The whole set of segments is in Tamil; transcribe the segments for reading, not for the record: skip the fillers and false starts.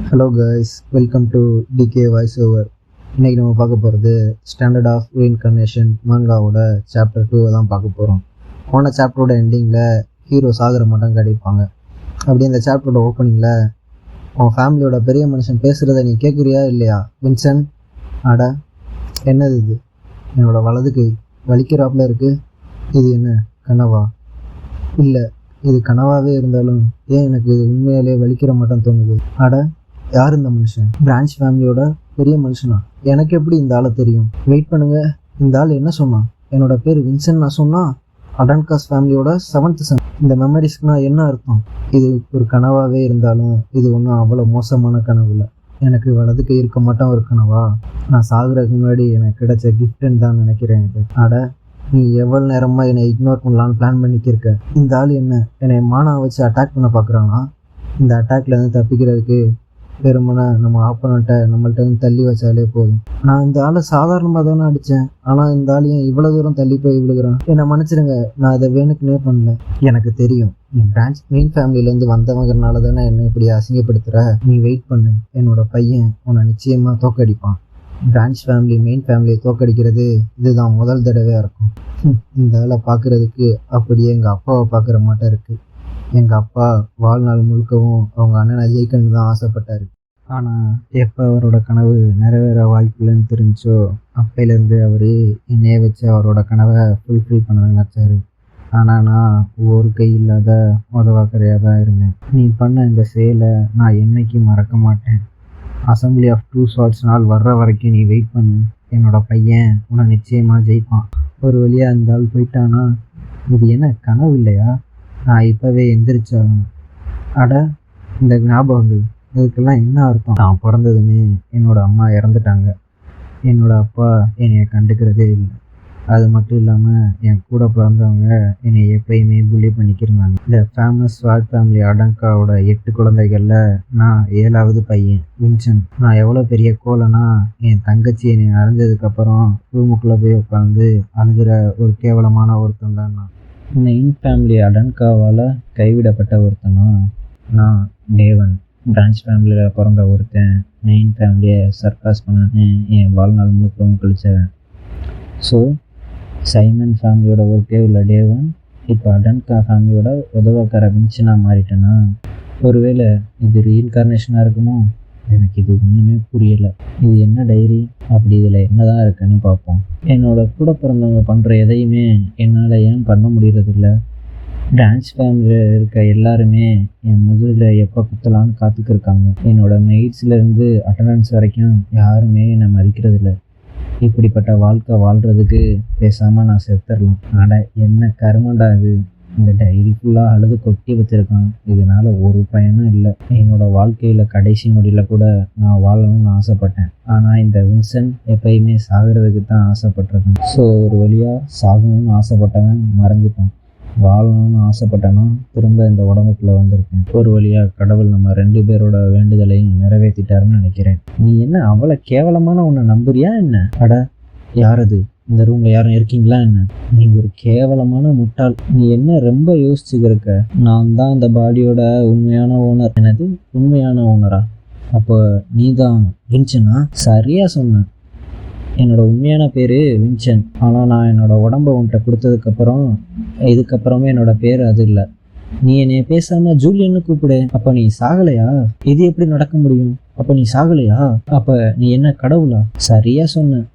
Hello guys, welcome to DK voice over. இன்றைக்கி நம்ம பார்க்க போகிறது ஸ்டாண்டர்ட் ஆஃப் ரீஇன்கார்னேஷன் மாங்காவோட சாப்டர் 2 தான் பார்க்க போகிறோம். போன சாப்டரோட எண்டிங்கில் ஹீரோ சாகிற மட்டும் காட்டியிருப்பாங்க. அப்படி இந்த சாப்டரோட ஓப்பனிங்கில் உன் ஃபேமிலியோட பெரிய மனுஷன் பேசுகிறத நீ கேட்குறியா இல்லையா வின்சன்? அட என்னது இது? என்னோடய வலது கை வலிக்கிறாப்புல இருக்குது. இது என்ன கனவா? இல்லை, இது கனவாகவே இருந்தாலும் ஏன் எனக்கு இது உண்மையாலே வலிக்கிற மட்டும் தோணுது. அட யார் இந்த மனுஷன்? பிரான்ச் ஃபேமிலியோட பெரிய மனுஷனா? எனக்கு எப்படி இந்த ஆளை தெரியும்? வெயிட் பண்ணுங்க, இந்த ஆள் என்ன சொன்னான்? என்னோட பேர் வின்சன் நான் சொன்னா? அடன்காஸ் ஃபேமிலியோட 7th சன். இந்த மெமரிஸ்க்குனா என்ன அர்த்தம்? இது ஒரு கனவாகவே இருந்தாலும் இது ஒன்றும் அவ்வளோ மோசமான கனவு இல்லை. எனக்கு வலது கை இருக்க மாட்டோம் ஒரு கனவா? நான் சாகுறதுக்கு முன்னாடி எனக்கு கிடைச்ச கிஃப்ட்டுன்னு தான் நினைக்கிறேன் இது. அட நீ எவ்வளோ நேரமாக என்னை இக்னோர் பண்ணலான்னு பிளான் பண்ணிக்கிருக்க. இந்த ஆள் என்னை மானா வச்சு அட்டாக் பண்ண பார்க்குறானா? இந்த அட்டாக்லேருந்து தப்பிக்கிறதுக்கு வெறுமனா நம்ம ஆப்போனண்ட்டை நம்மள்ட்ட வந்து தள்ளி வச்சாலே போதும். நான் இந்த ஆளை சாதாரணமாக தானே அடித்தேன், ஆனால் இந்த ஆள் ஏன் இவ்வளோ தூரம் தள்ளி போய் விழுகிறான்? என்னை மன்னிச்சிடுங்க, நான் அதை வேணுக்குனே பண்ணல. எனக்கு தெரியும், நீ பிரான்ச் மெயின் ஃபேமிலியிலேருந்து வந்தவங்கிறனால தானே என்னை இப்படி அசிங்கப்படுத்துகிற. நீ வெயிட் பண்ணு, என்னோட பையன் உன்னை நிச்சயமாக தோக்கடிப்பான். பிரான்ச் ஃபேமிலி மெயின் ஃபேமிலியை தோக்கடிக்கிறது இதுதான் முதல் தடவையாக இருக்கும். இந்த ஆளை பார்க்குறதுக்கு அப்படியே எங்கள் அப்பாவை பார்க்குற மாட்டம் இருக்குது. எங்கள் அப்பா வாழ்நாள் முழுக்கவும் அவங்க அண்ணனை ஜெயிக்கணும்னு தான் ஆசைப்பட்டார். ஆனால் எப்போ அவரோட கனவு நிறைவேற வாய்ப்புலன்னு தெரிஞ்சோ அப்பையிலேருந்து அவர் என்னைய வச்சு அவரோட கனவை ஃபுல்ஃபில் பண்ண நினச்சார். ஆனால் நான் ஒரு கை இல்லாத உதவாக்கரையாக தான் இருந்தேன். நீ பண்ண இந்த செயலை நான் என்றைக்கும் மறக்க மாட்டேன். அசம்பிளி ஆஃப் 2 Swords நாள் வர்ற வரைக்கும் நீ வெயிட் பண்ணு. என்னோட பையன் உன்னை நிச்சயமாக ஜெயிப்பான். ஒரு வழியாக அந்த ஆள் போயிட்டானா இது என்ன கனவு இல்லையா? நான் இப்போவே எந்திரிச்சாகணும். அட இந்த ஞாபகங்கள் இதுக்கெல்லாம் என்ன அர்த்தம்? நான் பிறந்ததுமே என்னோட அம்மா இறந்துட்டாங்க. என்னோட அப்பா என்னைய கண்டுக்கிறதே இல்லை. அது மட்டும் இல்லாமல் என் கூட பிறந்தவங்க என்னை எப்பயுமே புள்ளி பண்ணிக்கிருந்தாங்க. இந்த ஃபேமஸ் ஸ்வாட் ஃபேமிலி அடங்காவோட 8 குழந்தைகளில் நான் 7வது பையன் வின்சன். நான் எவ்வளோ பெரிய கோலனா, என் தங்கச்சி என்னை அரைஞ்சதுக்கப்புறம் ரூமுக்குள்ளே போய் உட்காந்து அழுகிற ஒரு கேவலமான ஒருத்தன் தான் நான். மெயின் ஃபேமிலி அடன்காவால் கைவிடப்பட்ட ஒருத்தனா நான் டேவன். பிரான்ச் ஃபேமிலியில் பிறந்த ஒருத்தன் மெயின் ஃபேமிலியை சர்பாஸ் பண்ணு என் வாழ்நாள் முழுக்கவும் கழிச்சவன். ஸோ சைமன் ஃபேமிலியோட ஒர்க்கே உள்ள டேவன் இப்போ அடன்கா ஃபேமிலியோட உதவக்கார வின்சனாக மாறிட்டேன்னா ஒருவேளை இது ரீஇன்கார்னேஷனாக இருக்குமோ? எனக்கு இது ஒன்றுமே புரியலை. இது என்ன டைரி? அப்படி இதில் என்னதான் இருக்குன்னு பார்ப்போம். என்னோட கூட பிறந்தவங்க பண்ணுற எதையுமே என்னால் ஏன் பண்ண முடியறதில்ல? பிரான்ச் ஃபேமிலியில் இருக்க எல்லாருமே என் முதுகில் எப்போ குத்தலான்னு காத்துக்கிருக்காங்க. என்னோட மெய்ட்ஸ்லேருந்து அட்டண்டன்ஸ் வரைக்கும் யாருமே என்னை மதிக்கிறதில்ல. இப்படிப்பட்ட வாழ்க்கை வாழ்கிறதுக்கு பேசாமல் நான் செத்துடலாம். அட என்ன கருமண்டா இது? இந்த டைரி ஃபுல்லாக அழுது கொட்டி வச்சுருக்கான். இதனால் ஒரு பயனும் இல்லை. என்னோடய வாழ்க்கையில் கடைசி நொடியில் கூட நான் வாழணும்னு ஆசைப்பட்டேன். ஆனால் இந்த வின்சன் எப்பயுமே சாகிறதுக்கு தான் ஆசைப்பட்டிருக்கேன். ஸோ ஒரு வழியாக சாகணும்னு ஆசைப்பட்டவன் மறைஞ்சிட்டான். வாழணும்னு ஆசைப்பட்டேன்னா திரும்ப இந்த உடம்புக்குள்ளே வந்திருக்கேன். ஒரு வழியாக கடவுள் நம்ம 2 பேரோட வேண்டுதலையும் நிறைவேற்றிட்டாருன்னு நினைக்கிறேன். நீ என்ன அவ்வளோ கேவலமான உன்னை நம்புறியா என்ன? அட யாரது? இந்த ரூமில் யாரும் இருக்கீங்களா என்ன? நீ ஒரு கேவலமான முட்டாள். நீ என்ன ரொம்ப யோசிச்சுக்கிருக்க? நான் தான் அந்த பாடியோட உண்மையான ஓனர். என்னது உண்மையான ஓனரா? அப்போ நீ தான் வின்சனா? சரியாக சொன்னேன். என்னோட உண்மையான பேர் வின்சன். ஆனால் நான் என்னோடய உடம்பை உன்கிட்ட கொடுத்ததுக்கப்புறம் இதுக்கப்புறமே என்னோட பேர் அது இல்லை. நீ என்னைய பேசாமல் ஜூலியன்னு கூப்பிடு. அப்போ நீ சாகலையா? இது எப்படி நடக்க முடியும்? அப்போ நீ சாகலையா? அப்போ நீ என்ன கடவுளா? சரியாக சொன்னேன்.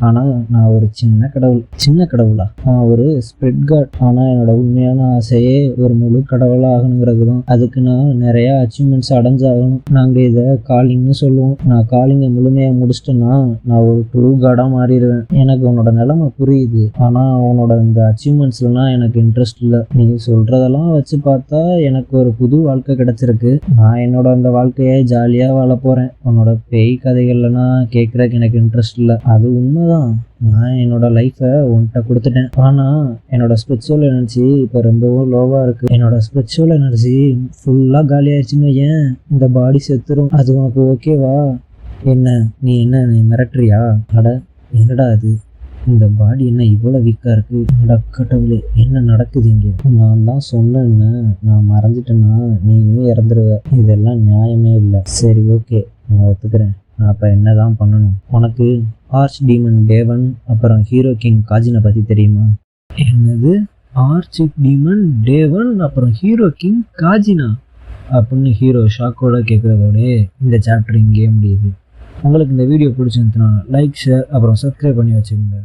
ஆனால் நான் ஒரு சின்ன கடவுள். சின்ன கடவுளா? நான் ஒரு ஸ்ப்ரெட் காட். ஆனால் என்னோட உண்மையான ஆசையே ஒரு முழு கடவுளாக ஆகணுங்கிறது தான். அதுக்கு நான் நிறையா அச்சீவ்மெண்ட்ஸ் அடைஞ்சாகணும். நாங்கள் இதை காலிங்னு சொல்லுவோம். நான் காலிங்கை முழுமையாக முடிச்சிட்டேன்னா நான் ஒரு ட்ரூ காடாக மாறிடுவேன். எனக்கு உன்னோட நிலைமை புரியுது. ஆனால் உன்னோட இந்த அச்சீவ்மெண்ட்ஸ்லாம் எனக்கு இன்ட்ரெஸ்ட் இல்லை. நீ சொல்கிறதெல்லாம் வச்சு பார்த்தா எனக்கு ஒரு புது வாழ்க்கை கிடச்சிருக்கு. நான் என்னோட அந்த வாழ்க்கையை ஜாலியாக வாழ போகிறேன். உன்னோட பேய் கதைகள்லாம் கேட்குறதுக்கு எனக்கு இன்ட்ரெஸ்ட் இல்லை. அது உண்மை தான். நான் என்னோட லைஃப்பை உன்கிட்ட கொடுத்துட்டேன். ஆனால் என்னோட ஸ்பிரிச்சுவல் எனர்ஜி இப்போ ரொம்பவும் லோவாக இருக்குது. என்னோட ஸ்பிரிச்சுவல் எனர்ஜி ஃபுல்லாக காலி ஆயிடுச்சுன்னு ஏன் இந்த பாடி செத்துரும். அது உனக்கு ஓகேவா? என்ன நீ மிரட்டுறியா? அட என்னடா அது? இந்த பாடி என்ன இவ்வளோ வீக்காக இருக்கு, கடவுளே என்ன நடக்குது இங்கே? நான் தான் சொன்னேன்னு, நான் மறந்துட்டேன்னா நீயும் இறந்துருவ. இதெல்லாம் நியாயமே இல்லை. சரி ஓகே, நான் ஒத்துக்கிறேன். நான் அப்போ என்ன தான் பண்ணணும்? உனக்கு ஆர்ச் டீமன் டேவன் அப்புறம் ஹீரோ கிங் காஜினை பற்றி தெரியுமா? என்னது? ஆர்ச் டீமன் டேவன் அப்புறம் ஹீரோ கிங் காஜினா அப்படின்னு ஹீரோ ஷாக்கோட கேட்குறதோட இந்த சாப்டர் இங்கேயே முடியுது. உங்களுக்கு இந்த வீடியோ பிடிச்சிருந்துச்சுன்னா லைக், ஷேர் அப்புறம் சப்ஸ்கிரைப் பண்ணி வச்சுக்கோங்க.